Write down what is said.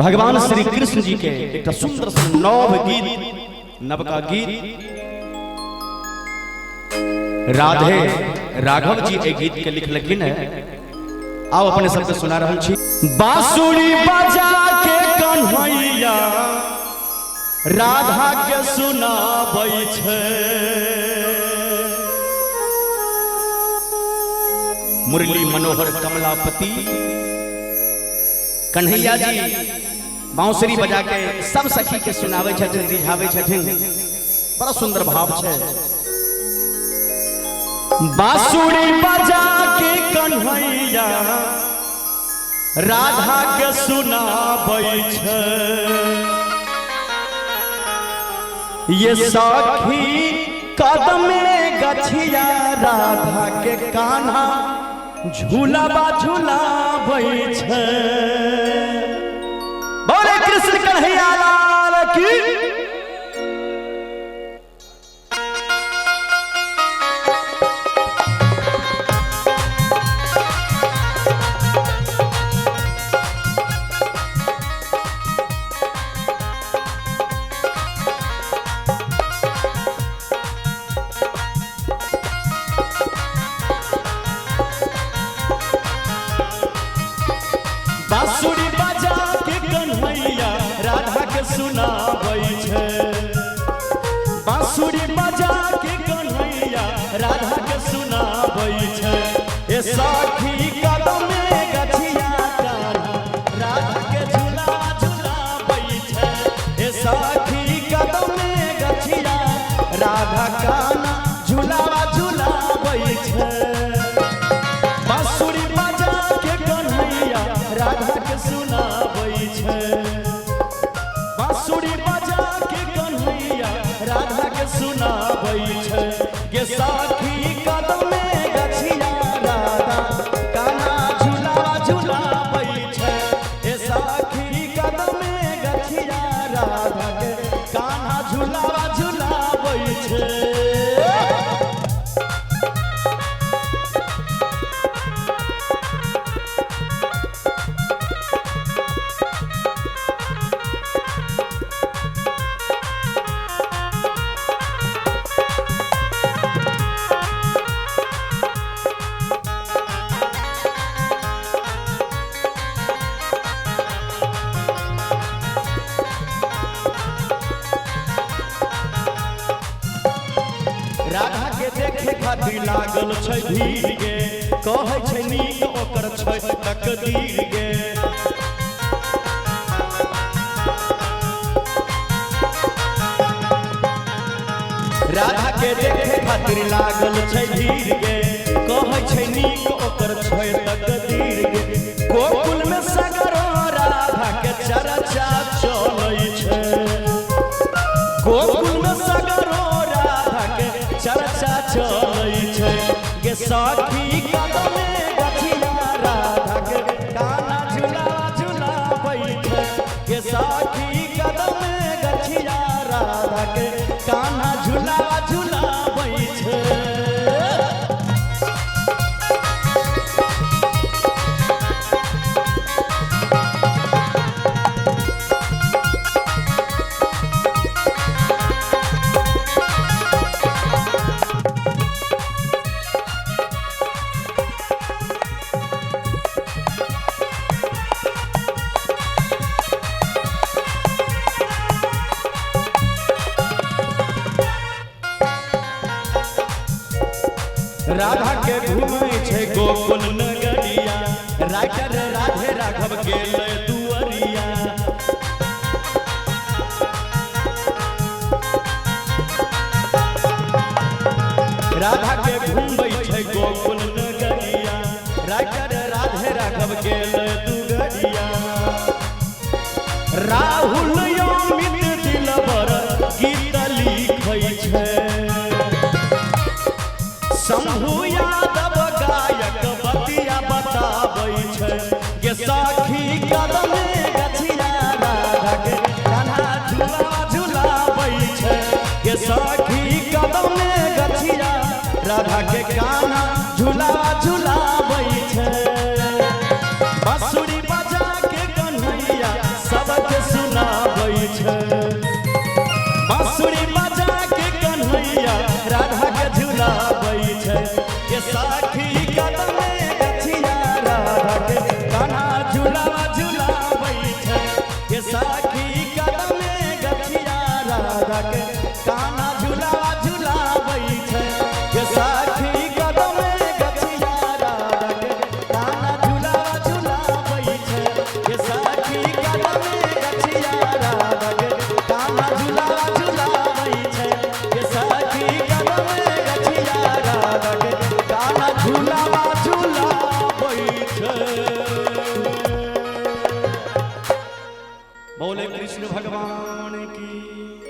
भगवान श्री कृष्ण जी के एक सुंदर नव गीत नवका गीत राधे राघव जी एक गीत के लिखलखिन है। आओ अपने सबके सुना रहल छी। बांसुरी बजा के कन्हैया राधा के सुनाबै छै, मुरली मनोहर कमलापति कन्हैया जी बांसुरी बजा के सब सखी के सुनावे छथिन, रिझावे छथिन। बड़ा सुंदर भाव छै। बांसुरी बजा के कन्हैया राधा के सुनाबै छै, ये सखी कदम में गछिया राधा के कान्हा झूलाबा झूलाबै छै। बोले कृष्ण कन्हैया लाल की। बांसुरी बजा के कन्हैया राधा के सुनाबै छै, बांसुरी बजा के कन्हैया राधा के सुनाबै छै। ए सखी कदम में गछिया राधा के झूला झूलाबै छै, ए सखी कदम में गछिया राधा कान्हा झूलावा झूलाबै छै। बांसुरी बजा के कन्हैया राधा के सुनाबै छै, बांसुरी बजा के कन्हैया राधा के सुनाबै छै। गे सखी कदम में गछिया राधा कान्हा झूलावा झूलाबै छै, ए सखी कदम में गछिया राधा के कान्हा झूलावा झूलाबै छै। राधा के देखे खातिर लागल छै भीड़ गे, कहै छै नीक ओकर छै तकदीर गे। राधा के देखे खातिर लागल छै भीड़ गे, कहै छै नीक ओकर छै तकदीर गे। गोकुल में सगरो राधा के चर्चा चलै छै, गोकुल में सगरो चर्चा चलै छै। गे सखी कदम में गछिया राधा के कान्हा झूलावा झूलाबै छै, गे सखी कदम में गछिया राधा के कान्हा झूलावा झूलाबै छै। राधा के घूमै छै गोकुल नगरिया, राइटर राधे राघव गेल दुअरिया। राधा के घूमै छै गोकुल नगरिया, राइटर राधे राघव गेल दुअरिया। राहुल अमित दिलबर गीत लिखै छै, शंभु यादव गायक बतिया बताबै छै। गे सखी कदम में गछिया राधा के कान्हा झूलावा झूलाबै छै, गे सखी कदम में गछिया राधा के कान्हा झूलावा झूलाबै छै। बांसुरी बजा के कन्हैया सब कन्हैया राधा